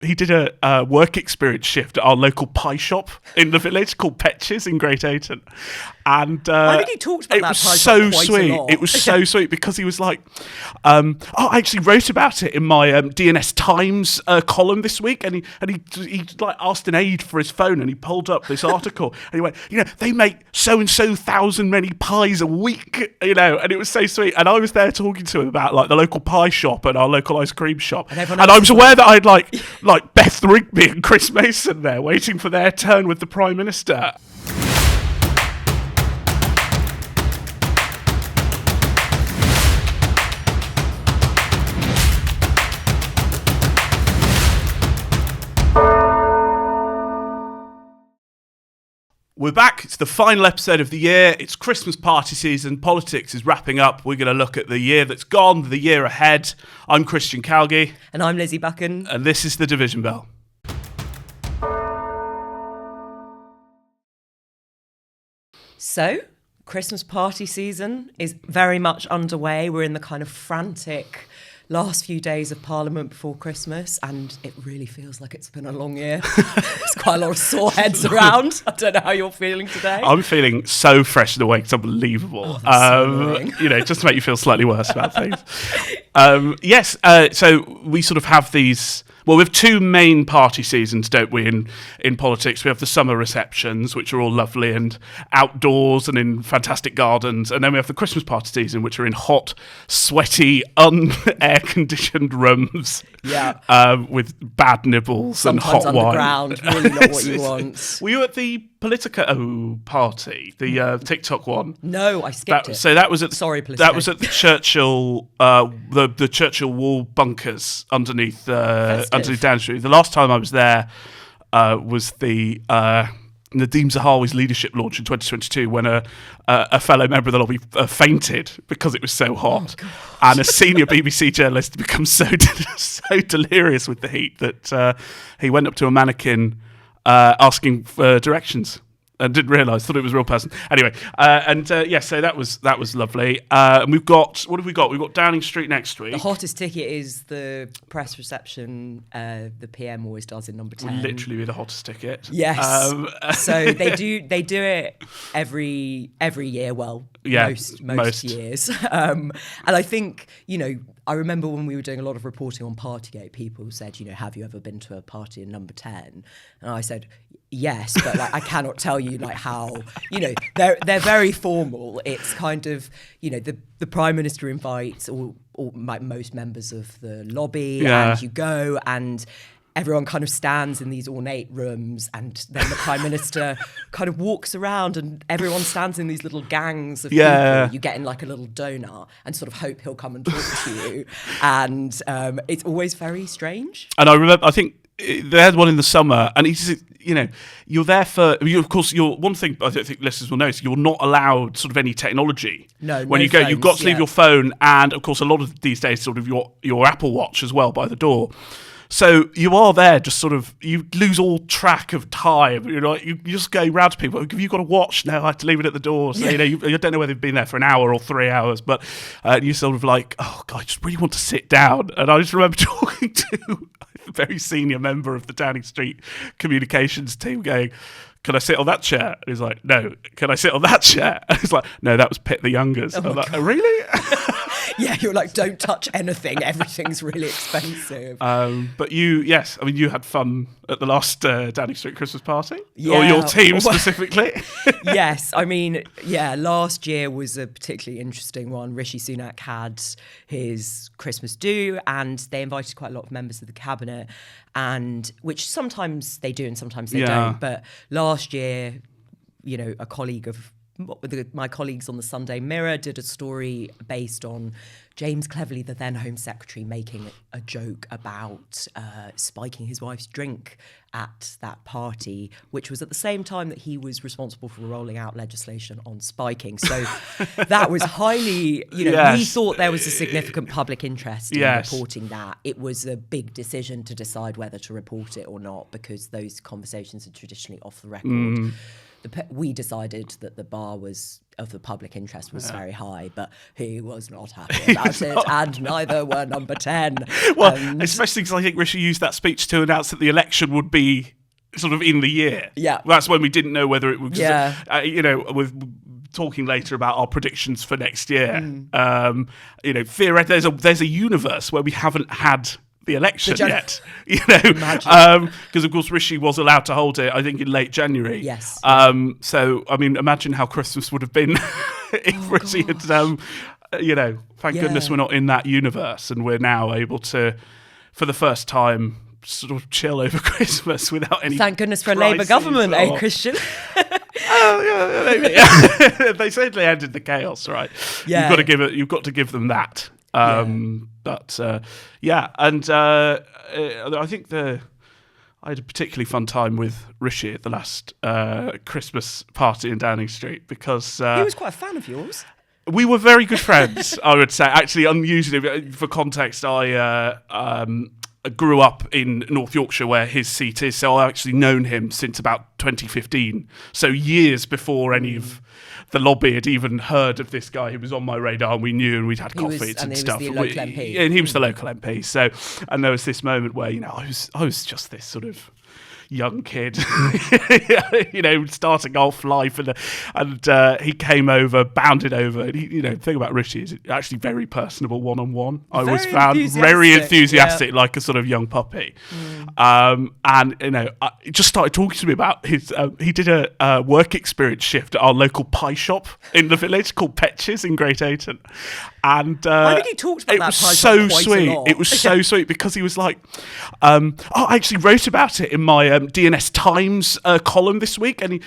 he did a work experience shift at our local pie shop in the village called Petches in Great Ayton, and I think he talked about it that was pie so shop quite sweet. a lot. It was so sweet because he was like, I actually wrote about it in my DNS Times column this week, and he like asked an aide for his phone, and he pulled up this article, and he went, they make so and so thousand many pies a week, and it was so sweet. And I was there talking to him about like the local pie shop and our local ice cream shop, and I was aware that I'd like Beth Rigby and Chris Mason there waiting for their turn with the Prime Minister. We're back. It's the final episode of the year. It's Christmas party season. Politics is wrapping up. We're going to look at the year that's gone, the year ahead. I'm Christian Calgie. And I'm Lizzy Buchan. And this is The Division Bell. So, Christmas party season is very much underway. We're in the kind of frantic last few days of Parliament before Christmas, and it really feels like it's been a long year. There's quite a lot of sore heads around. I don't know how you're feeling today. I'm feeling so fresh in the wake. It's unbelievable. Just to make you feel slightly worse about things. So we sort of have these... Well, we have two main party seasons, don't we, in politics. We have the summer receptions, which are all lovely and outdoors and in fantastic gardens. And then we have the Christmas party season, which are in hot, sweaty, un-air-conditioned rooms with bad nibbles sometimes and hot underground, wine. really not what you want. Were you at the Politico party, the TikTok one? No, I skipped it. So that was at Politico. That was at the Churchill, the Churchill wall bunkers underneath Downing Street. The last time I was there was the Nadeem Zahawi's leadership launch in 2022, when a fellow member of the lobby fainted because it was so hot, and a senior BBC journalist had become so delirious with the heat that he went up to a mannequin asking for directions and didn't realise, thought it was a real person. Anyway, so that was lovely. And we've got, what have we got? We've got Downing Street next week. The hottest ticket is the press reception the PM always does in number 10. Literally be the hottest ticket. Yes. So they do it every year. Well, most years. And I think, I remember when we were doing a lot of reporting on Partygate, people said, have you ever been to a party in number 10? And I said, yes, but I cannot tell you how, they're very formal. It's kind of, the Prime Minister invites all most members of the lobby, and you go, and everyone kind of stands in these ornate rooms, and then the Prime Minister kind of walks around, and everyone stands in these little gangs of people. You get in like a little donut and sort of hope he'll come and talk to you. And it's always very strange. And I remember, I think they had one in the summer, and he's, you're there for, of course, one thing I don't think listeners will notice, you're not allowed sort of any technology. When you go, you've got to leave your phone, and of course a lot of these days sort of your Apple Watch as well by the door. So you are there, just sort of, you lose all track of time. You just go round to people. Have you got a watch? No, I have to leave it at the door. So you don't know whether they've been there for an hour or 3 hours, but you sort of like, oh God, I just really want to sit down. And I just remember talking to a very senior member of the Downing Street communications team, going, can I sit on that chair? And he's like, no. Can I sit on that chair? And he's like, no, that was Pitt the Youngers. I'm like, oh, really? Yeah, you're like, don't touch anything. Everything's really expensive. But you had fun at the last Downing Street Christmas party? Or your team specifically? Yes, last year was a particularly interesting one. Rishi Sunak had his Christmas do, and they invited quite a lot of members of the cabinet, and which sometimes they do and sometimes they don't. But last year, a colleague of my colleagues on the Sunday Mirror did a story based on James Cleverly, the then Home Secretary, making a joke about spiking his wife's drink at that party, which was at the same time that he was responsible for rolling out legislation on spiking. So that was highly, we thought there was a significant public interest in reporting that. It was a big decision to decide whether to report it or not, because those conversations are traditionally off the record. we decided that the bar of the public interest was very high, but he was not happy about it, and neither were number 10. Well, especially because I think Rishi used that speech to announce that the election would be sort of in the year. Yeah. That's when we didn't know whether it was, with talking later about our predictions for next year. Theoretically, there's a universe where we haven't had the election yet, because of course Rishi was allowed to hold it, I think, in late January. Yes. So I mean, imagine how Christmas would have been if Rishi had, thank goodness we're not in that universe, and we're now able to, for the first time, sort of chill over Christmas without any. Thank goodness for a Labour government, Christian? They said they ended the chaos, right? Yeah. You've got to give them that. But I think I had a particularly fun time with Rishi at the last Christmas party in Downing Street, because he was quite a fan of yours. We were very good friends, I would say. Actually, unusually, for context, I grew up in North Yorkshire, where his seat is, so I've actually known him since about 2015. So years before any of the lobby had even heard of this guy. He was on my radar, and we knew, and we'd had coffees and stuff. He was the local MP. And he was the local MP. So, and there was this moment where, I was just this sort of young kid, starting off life, and he came over, bounded over. And the thing about Rishi is actually very personable one-on-one. I was found very enthusiastic, like a sort of young puppy. And he just started talking to me about his. He did a work experience shift at our local pie shop in the village called Petches in Great Ayton. And I think he talked about it that was pie so shop quite sweet. a lot. It was so sweet, because he was like, I actually wrote about it in my DNS Times column this week, and he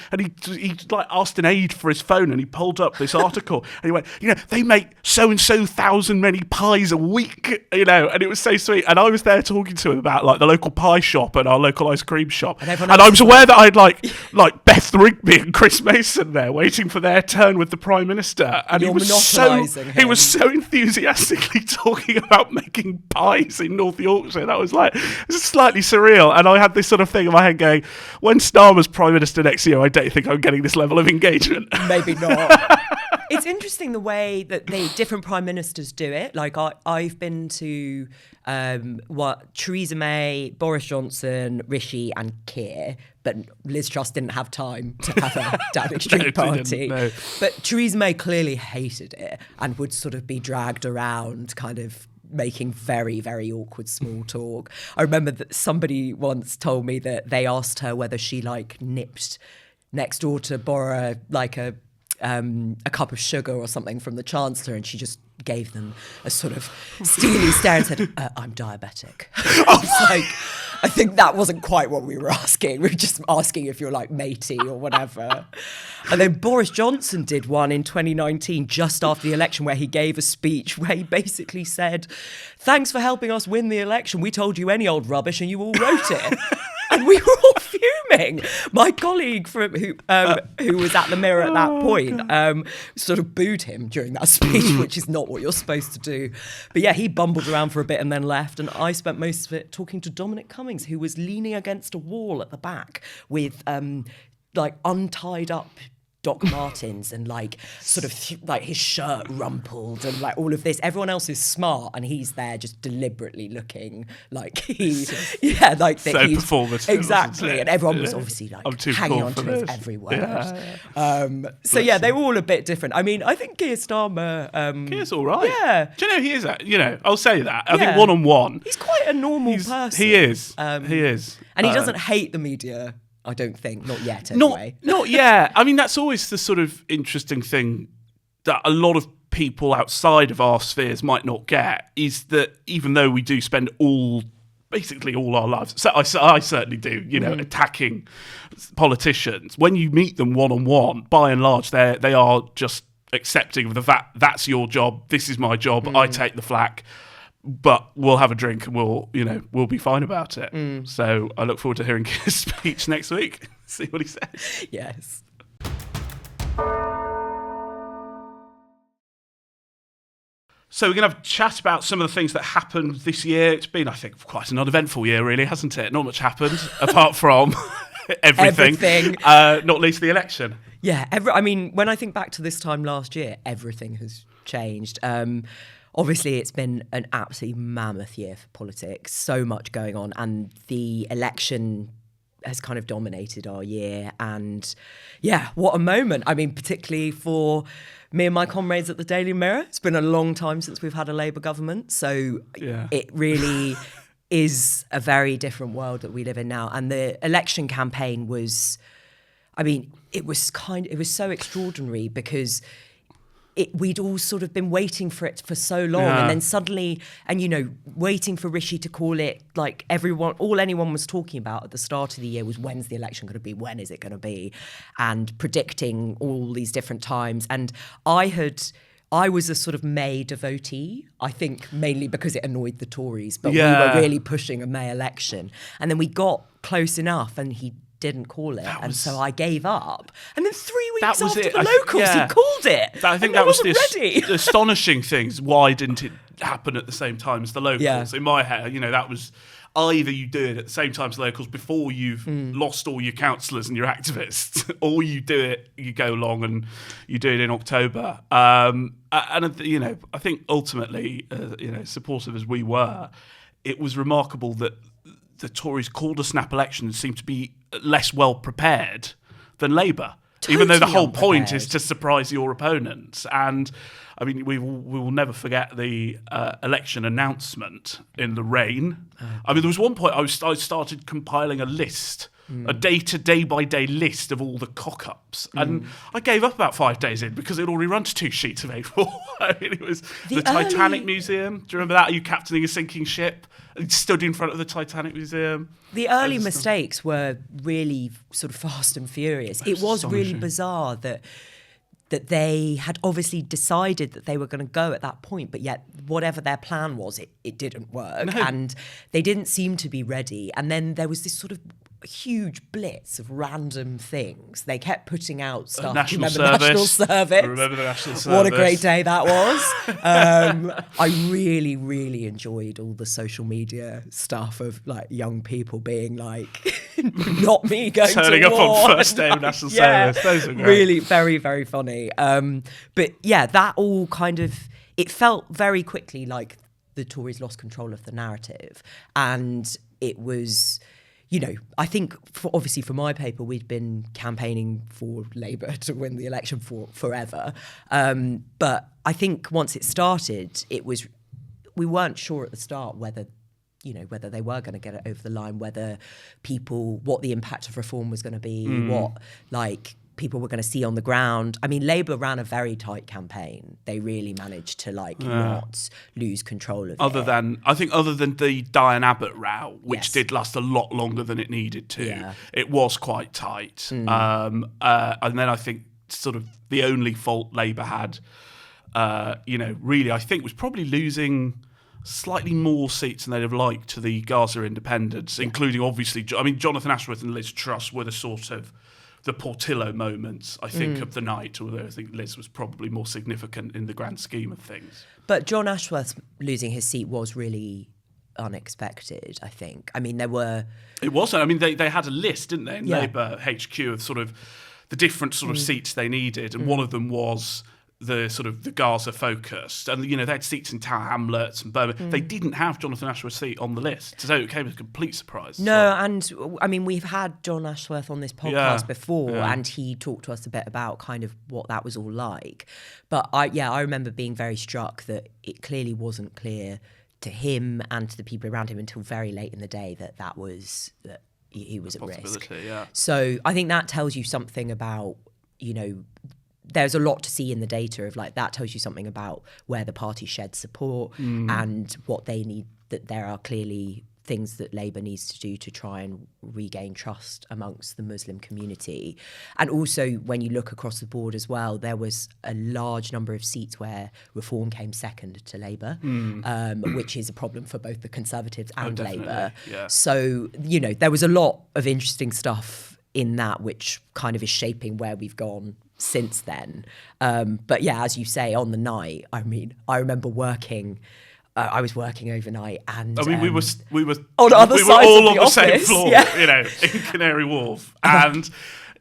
like asked an aide for his phone, and he pulled up this article, and he went, they make so and so thousand many pies a week, and it was so sweet. And I was there talking to him about like the local pie shop and our local ice cream shop, and I was aware that I'd like Beth Rigby and Chris Mason there waiting for their turn with the Prime Minister, and he was so enthusiastically talking about making pies in North Yorkshire. That was like, it was slightly surreal, and I had this sort of thing in my head going, when Starmer's Prime Minister next year, I don't think I'm getting this level of engagement. Maybe not. It's interesting the way that different prime ministers do it. Like I've been to Theresa May, Boris Johnson, Rishi and Keir, but Liz Truss didn't have time to have a Downing Street party. No. But Theresa May clearly hated it and would sort of be dragged around, kind of making very, very awkward small talk. I remember that somebody once told me that they asked her whether she like nipped next door to borrow like a cup of sugar or something from the Chancellor, and she just gave them a sort of steely stare and said, I'm diabetic. It's like, I think that wasn't quite what we were asking. We were just asking if you're like matey or whatever. And then Boris Johnson did one in 2019, just after the election, where he gave a speech where he basically said, thanks for helping us win the election. We told you any old rubbish and you all wrote it. And we were all fuming. My colleague who was at the Mirror at that point sort of booed him during that speech, which is not what you're supposed to do. But yeah, he bumbled around for a bit and then left. And I spent most of it talking to Dominic Cummings, who was leaning against a wall at the back with like untied up Doc Martens and like sort of like his shirt rumpled and like all of this. Everyone else is smart and he's there just deliberately looking like he's performative. Exactly. And everyone was obviously like hanging on to his every word. They were all a bit different. I mean, I think Keir Starmer... Keir's all right. Yeah. Do you know, he is, I'll say that. I think one-on-one... He's quite a normal person. He is. He is. And he doesn't hate the media, I don't think. Not yet, anyway. Not yet. I mean, that's always the sort of interesting thing that a lot of people outside of our spheres might not get, is that even though we do spend basically all our lives, so I certainly do, attacking politicians, when you meet them one-on-one, by and large, they are just accepting of the fact that's your job, this is my job, I take the flak. But we'll have a drink and we'll be fine about it. So I look forward to hearing his speech next week. See what he says. Yes. So we're going to have a chat about some of the things that happened this year. It's been, I think, quite an uneventful year, really, hasn't it? Not much happened, apart from everything. Not least the election. Yeah, I mean, when I think back to this time last year, everything has changed. Obviously, it's been an absolutely mammoth year for politics, so much going on, and the election has kind of dominated our year. And yeah, what a moment. I mean, particularly for me and my comrades at the Daily Mirror. It's been a long time since we've had a Labour government, so it really is a very different world that we live in now. And the election campaign was, I mean, it was so extraordinary because we'd all sort of been waiting for it for so long, and then suddenly, and waiting for Rishi to call it, like all anyone was talking about at the start of the year was, when's the election going to be? When is it going to be? And predicting all these different times. And I was a sort of May devotee, I think mainly because it annoyed the Tories, but we were really pushing a May election. And then we got close enough and he didn't call it, so I gave up. And then 3 weeks after the locals, he called it. I think that was the astonishing thing. Why didn't it happen at the same time as the locals? Yeah. In my head, that was either you do it at the same time as the locals before you've lost all your councillors and your activists, or you do it, you go along and you do it in October. And I think ultimately, supportive as we were, it was remarkable that the Tories called a snap election and seemed to be less well prepared than Labour, even though the whole point is to surprise your opponents. And I mean, we will never forget the election announcement in the rain. I mean, there was one point I started compiling a list, a day by day list of all the cock-ups, and I gave up about 5 days in because it already run to 2 sheets of A4. I mean, it was the Titanic Museum. Do you remember that? Are you captaining a sinking ship? Stood in front of the Titanic Museum. The early mistakes were really sort of fast and furious. It was really bizarre that they had obviously decided that they were going to go at that point, but yet whatever their plan was, it didn't work. No. And they didn't seem to be ready. And then there was this sort of huge blitz of random things. They kept putting out stuff. National Service. I remember the National Service. What a great day that was. I really, really enjoyed all the social media stuff of like young people being like, not me going turning to up war. on first day of National Service. Those are great. Really very, very funny. But yeah, that all kind of, it felt very quickly like the Tories lost control of the narrative. And it was, I think, obviously for my paper, we'd been campaigning for Labour to win the election for forever. But I think once it started, we weren't sure at the start whether they were going to get it over the line, what the impact of reform was going to be, what people were going to see on the ground. I mean, Labour ran a very tight campaign. They really managed to not lose control of it. Other than the Diane Abbott row, which did last a lot longer than it needed to, it was quite tight. And then I think sort of the only fault Labour had, really, I think was probably losing slightly more seats than they'd have liked to the Gaza independents, including obviously, I mean, Jonathan Ashworth and Liz Truss were the sort of the Portillo moments, I think, of the night, although I think Liz was probably more significant in the grand scheme of things. But John Ashworth losing his seat was really unexpected, I think. I mean, It wasn't. I mean, they had a list, didn't they, in Labour HQ of sort of the different sort of seats they needed, and one of them was the sort of the Gaza focused, and they had seats in Tower Hamlets and Birmingham. They didn't have Jonathan Ashworth's seat on the list, so it came as a complete surprise. No, and I mean, we've had John Ashworth on this podcast before, and he talked to us a bit about kind of what that was all like. But I remember being very struck that it clearly wasn't clear to him and to the people around him until very late in the day that he was at risk. Yeah. So I think that tells you something about there's a lot to see in the data of that tells you something about where the party shed support and what they need, that there are clearly things that Labour needs to do to try and regain trust amongst the Muslim community. And also when you look across the board as well, there was a large number of seats where Reform came second to Labour, which is a problem for both the Conservatives and Labour. Yeah. So, there was a lot of interesting stuff in that, which kind of is shaping where we've gone since then. But yeah, as you say, on the night, I mean, I remember working I was working overnight, and I mean, we were on the other sides all of the on the same office, floor, yeah. you know, in Canary Wharf, and.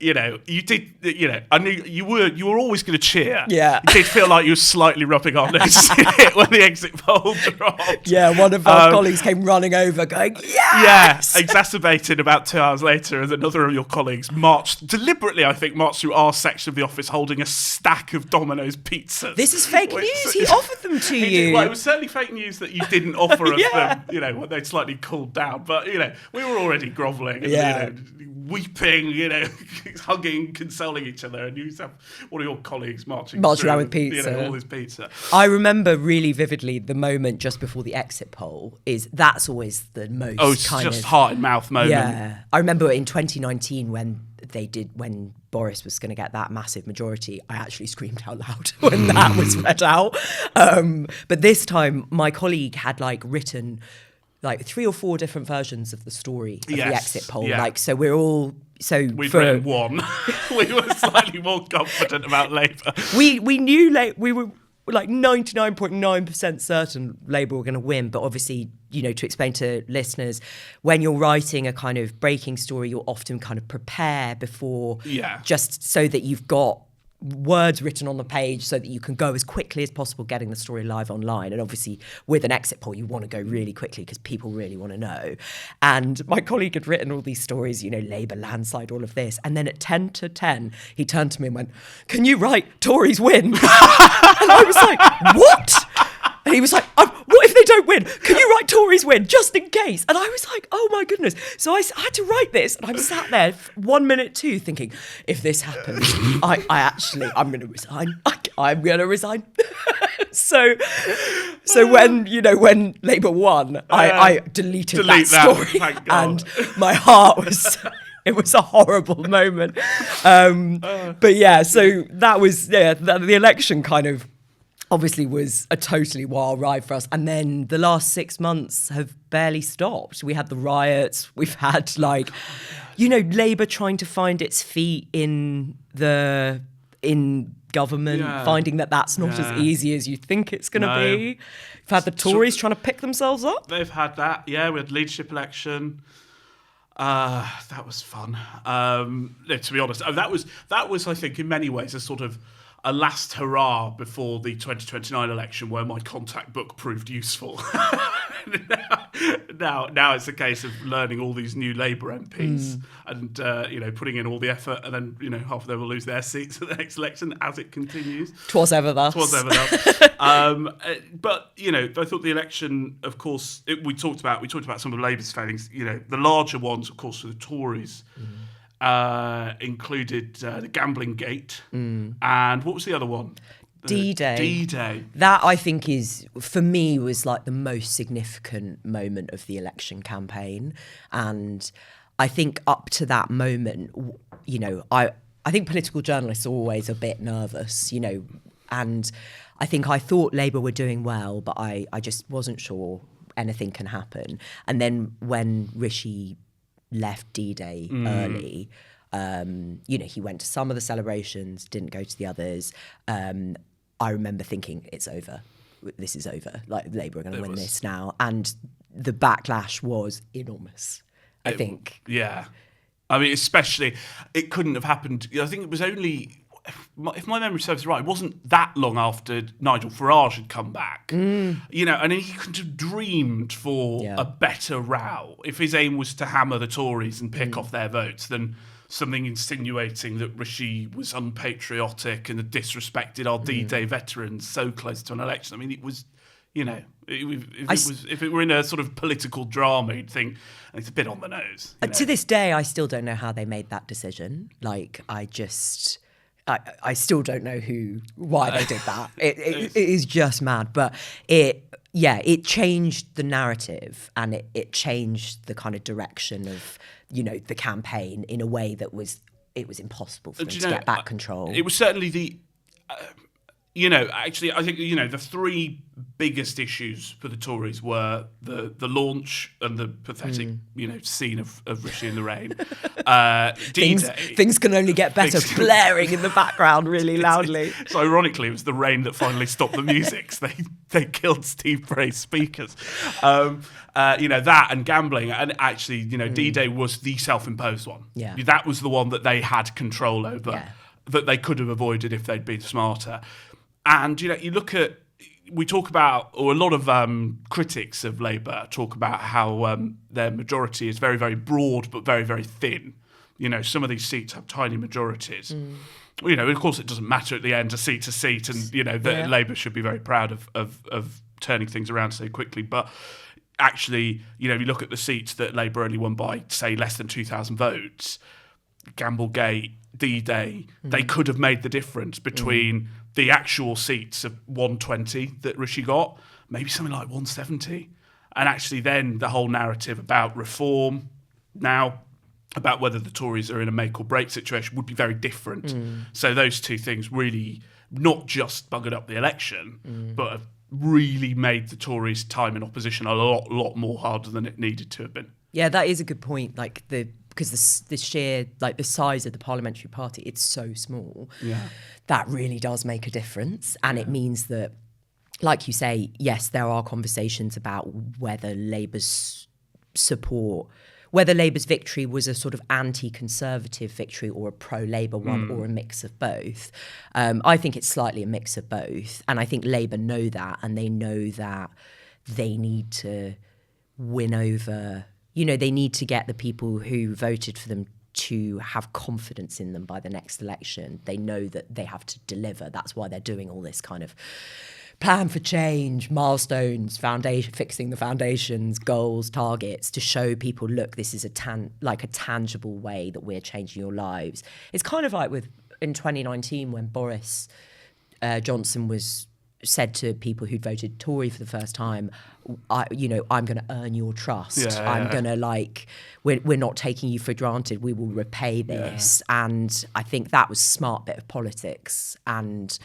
You know, you did. You know, I knew you were always going to cheer. Yeah, it did feel like you were slightly rubbing our noses when the exit poll dropped. Yeah, one of our colleagues came running over, going, "Yes!" Yeah, exacerbated about 2 hours later, as another of your colleagues deliberately marched through our section of the office holding a stack of Domino's pizzas. This is fake news. He offered them to you. Well, it was certainly fake news that you didn't offer us them. You know, when they'd slightly cooled down, but you know, we were already grovelling. And, you know, weeping, you know, hugging, consoling each other, and you have one of your colleagues marching around with pizza, you know, all this pizza. I remember really vividly the moment just before the exit poll. That's always the most it's kind just of heart and mouth moment. Yeah, I remember in 2019 when Boris was going to get that massive majority, I actually screamed out loud when that was read out. But this time, my colleague had written 3 or 4 different versions of the story of the exit poll. Yeah. So we're all we'd written one. We were slightly more confident about Labour. We knew we were 99.9% certain Labour were going to win, but obviously, you know, to explain to listeners, when you're writing a kind of breaking story, you'll often kind of prepare before, just so that you've got words written on the page so that you can go as quickly as possible getting the story live online. And obviously with an exit poll you want to go really quickly because people really want to know. And my colleague had written all these stories, you know, Labour landslide, all of this, and then at 10 to 10 he turned to me and went, "Can you write Tories win?" And I was like, "What?" And he was like, "What if they don't win? Can you write Tories win, just in case?" And I was like, "Oh my goodness." So I had to write this, and I'm sat there 1 minute too thinking, if this happens, I'm going to resign. I'm going to resign. So when Labour won, I deleted that story. And my heart was... It was a horrible moment. But yeah, so that was... the election kind of obviously was a totally wild ride for us. And then the last 6 months have barely stopped. We had the riots. We've had Labour trying to find its feet in government, finding that's not as easy as you think it's going to be. We've had the Tories trying to pick themselves up. They've had that. Yeah, we had leadership election. That was fun. To be honest, that was I think in many ways a sort of a last hurrah before the 2029 election where my contact book proved useful. Now it's a case of learning all these new Labour MPs and putting in all the effort, and then half of them will lose their seats at the next election as it continues. Twas ever thus. But I thought the election, of course, we talked about some of Labour's failings. The larger ones, of course, for the Tories. Included the gambling gate, and what was the other one? D-Day. D-Day. That I think for me was like the most significant moment of the election campaign, and I think up to that moment, I think political journalists are always a bit nervous, and I think I thought Labour were doing well, but I just wasn't sure anything can happen. And then when Rishi left D-Day early. He went to some of the celebrations, didn't go to the others. I remember thinking, it's over. This is over. Labour are going to win this now. And the backlash was enormous, I think. Yeah. I mean, especially, it couldn't have happened. I think it was only... If my memory serves right, it wasn't that long after Nigel Farage had come back. And he couldn't have dreamed for a better row if his aim was to hammer the Tories and pick off their votes than something insinuating that Rishi was unpatriotic and had disrespected our D-Day veterans so close to an election. I mean, it was, if it were in a sort of political drama, you'd think it's a bit on the nose. To this day, I still don't know how they made that decision. I still don't know why they did that. It is just mad. But it changed the narrative, and it changed the kind of direction of, the campaign in a way that was impossible for them to get back control. It was certainly actually, I think, the three biggest issues for the Tories were the launch and the pathetic, scene of Rishi in the rain. D-Day. Things can only get better. Blaring in the background really loudly. So ironically, it was the rain that finally stopped the music. So they killed Steve Bray's speakers. That and gambling. And actually, D-Day was the self-imposed one. Yeah. That was the one that they had control over. Yeah. That they could have avoided if they'd been smarter. And, you look at, we talk about, or a lot of critics of Labour talk about how their majority is very, very broad, but very, very thin. Some of these seats have tiny majorities. Of course, it doesn't matter at the end, a seat to seat, and, Labour should be very proud of turning things around so quickly. But actually, if you look at the seats that Labour only won by, say, less than 2,000 votes, Gamblegate, D-Day, they could have made the difference between the actual seats of 120 that Rishi got, maybe something like 170. And actually then the whole narrative about reform now, about whether the Tories are in a make or break situation, would be very different. So those two things really not just buggered up the election, but have really made the Tories' time in opposition a lot more harder than it needed to have been. Yeah, that is a good point. Because the sheer, the size of the parliamentary party, it's so small. Yeah. That really does make a difference. And it means that, like you say, yes, there are conversations about whether Labour's victory was a sort of anti-conservative victory or a pro-Labour one or a mix of both. I think it's slightly a mix of both. And I think Labour know that, and they know that they need to win over... they need to get the people who voted for them to have confidence in them by the next election. They know that they have to deliver. That's why they're doing all this kind of plan for change, milestones, fixing the foundations, goals, targets, to show people, look, this is a tangible way that we're changing your lives. It's kind of like in 2019 when Boris Johnson was said to people who'd voted Tory for the first time, I'm going to earn your trust. I'm going to we're not taking you for granted. We will repay this. Yeah. And I think that was a smart bit of politics. And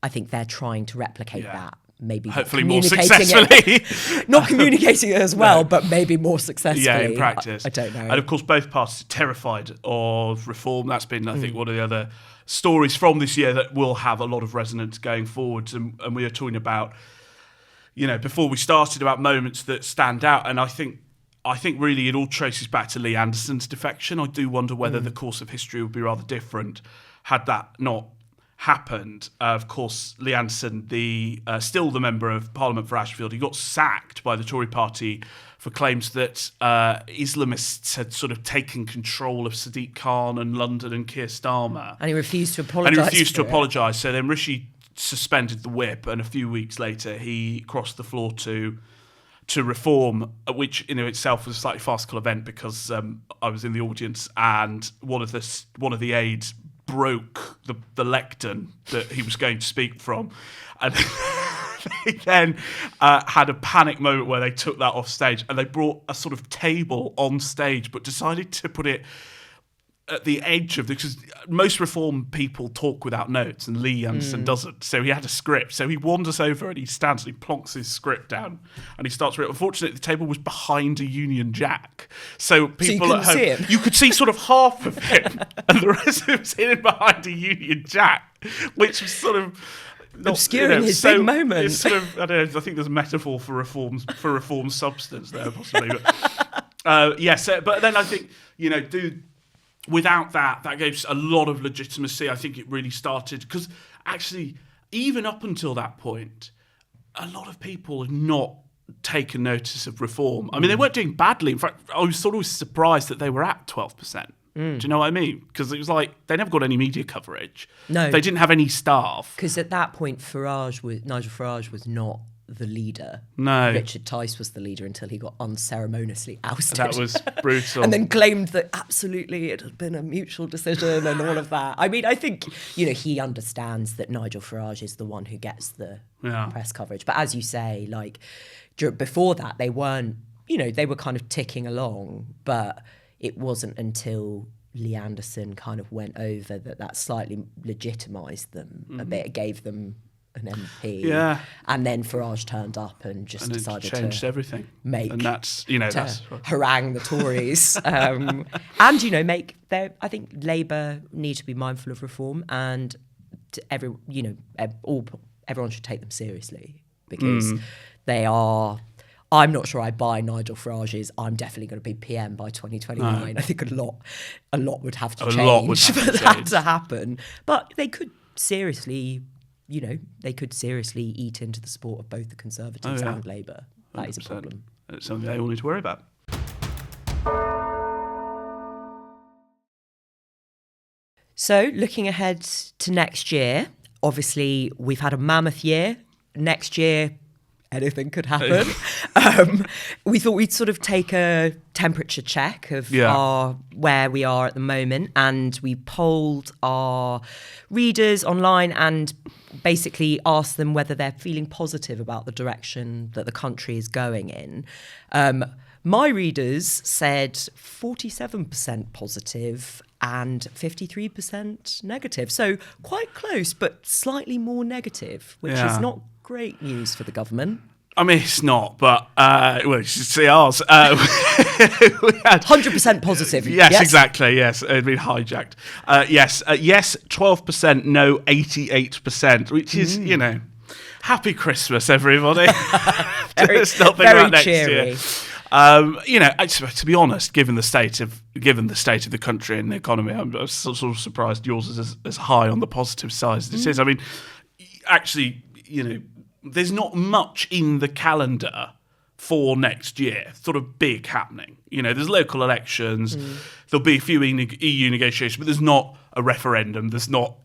I think they're trying to replicate that. Maybe hopefully more successfully. Not communicating it as well, but maybe more successfully. Yeah, in practice. I don't know. And of course, both parties are terrified of reform. That's been, I think, one of the other stories from this year that will have a lot of resonance going forwards. And we are talking about, before we started, about moments that stand out. And I think really it all traces back to Lee Anderson's defection. I do wonder whether the course of history would be rather different had that not happened. Of course, Lee Anderson, still the Member of Parliament for Ashfield, he got sacked by the Tory party for claims that Islamists had sort of taken control of Sadiq Khan and London and Keir Starmer. And he refused to apologise. So then Rishi suspended the whip, and a few weeks later he crossed the floor to reform, which in itself was a slightly farcical event because I was in the audience and one of the aides broke the lectern that he was going to speak from, and they then had a panic moment where they took that off stage and they brought a sort of table on stage but decided to put it at the edge of because most reform people talk without notes and Lee Anderson doesn't, so he had a script, so he wanders over and he stands and he plonks his script down and he starts reading. Unfortunately, the table was behind a Union Jack, so people at home, you could see sort of half of him and the rest of him was hidden behind a Union Jack, which was sort of obscuring his big moment. It's sort of, I don't know, I think there's a metaphor for reform substance there possibly, but but then I think without that gave a lot of legitimacy. I think it really started because actually, even up until that point, a lot of people had not taken notice of reform. I mean, they weren't doing badly. In fact, I was sort of surprised that they were at 12%. Do you know what I mean? Because it was like they never got any media coverage. No, they didn't have any staff. Because at that point, Nigel Farage was not the leader. No. Richard Tice was the leader until he got unceremoniously ousted. That was brutal. And then claimed that absolutely it had been a mutual decision and all of that. I mean, I think, he understands that Nigel Farage is the one who gets the press coverage. But as you say, before that, they weren't, they were kind of ticking along, but it wasn't until Lee Anderson kind of went over that slightly legitimised them a bit, gave them an MP. Yeah. And then Farage turned up and just decided to changed everything. And that's, harangue the Tories. And, I think Labour need to be mindful of reform, and everyone should take them seriously, because they are... I'm not sure I buy Nigel Farage's "I'm definitely going to be PM by 2029." No. I think a lot would have to change for that to happen. But they could seriously, eat into the support of both the Conservatives and Labour. That 100%. Is a problem. It's something they all need to worry about. So, looking ahead to next year, obviously we've had a mammoth year. Next year, anything could happen. We thought we'd sort of take a temperature check of where we are at the moment, and we polled our readers online and basically asked them whether they're feeling positive about the direction that the country is going in. My readers said 47% positive and 53% negative. So quite close, but slightly more negative, which is not great news for the government. I mean, it's not, but you should see ours. We had 100% positive. Yes, exactly. Yes, it'd been hijacked. Yes, 12%. No, 88%. Which is, happy Christmas, everybody. There's nothing very next cheery. Year. To be honest, given the state of the country and the economy, I'm sort of surprised yours is as high on the positive side as this is. I mean, actually, there's not much in the calendar for next year, sort of big happening. There's local elections, there'll be a few EU negotiations, but there's not a referendum, there's not,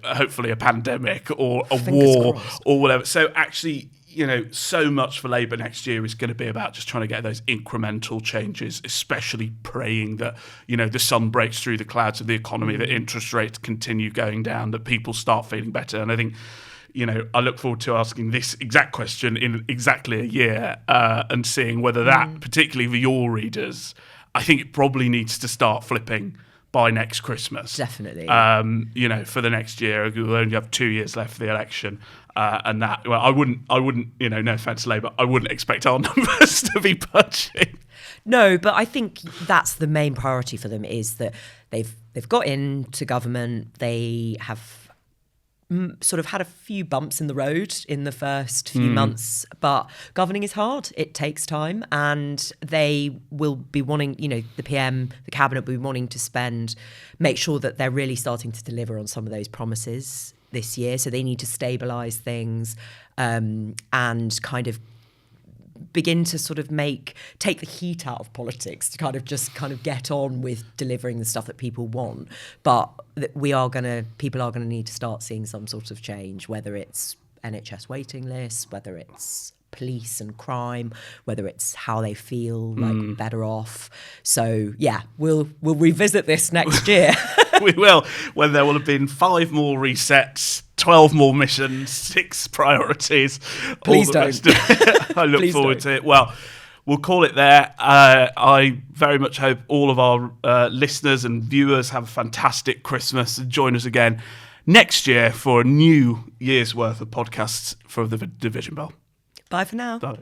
hopefully a pandemic or a war or whatever. So actually, so much for Labour next year is going to be about just trying to get those incremental changes, especially praying that, the sun breaks through the clouds of the economy, that interest rates continue going down, that people start feeling better. And I think, I look forward to asking this exact question in exactly a year and seeing whether that, particularly for your readers, I think it probably needs to start flipping by next Christmas. Definitely. For the next year. We'll only have 2 years left for the election. And that, I wouldn't, no offence to Labour, I wouldn't expect our numbers to be budging. No, but I think that's the main priority for them, is that they've got into government, they have sort of had a few bumps in the road in the first few months, but governing is hard. It takes time, and they will be wanting, the PM, the cabinet will be wanting to make sure that they're really starting to deliver on some of those promises this year. So they need to stabilise things and kind of begin to sort of take the heat out of politics to kind of get on with delivering the stuff that people want. But people are gonna need to start seeing some sort of change, whether it's NHS waiting lists, whether it's police and crime, whether it's how they feel like better off. So yeah, we'll revisit this next year. We will, when there will have been 5 more resets, 12 more missions, 6 priorities. Please don't. I look forward to it. Well, we'll call it there. I very much hope all of our listeners and viewers have a fantastic Christmas and join us again next year for a new year's worth of podcasts for the Division Bell. Bye for now. Bye.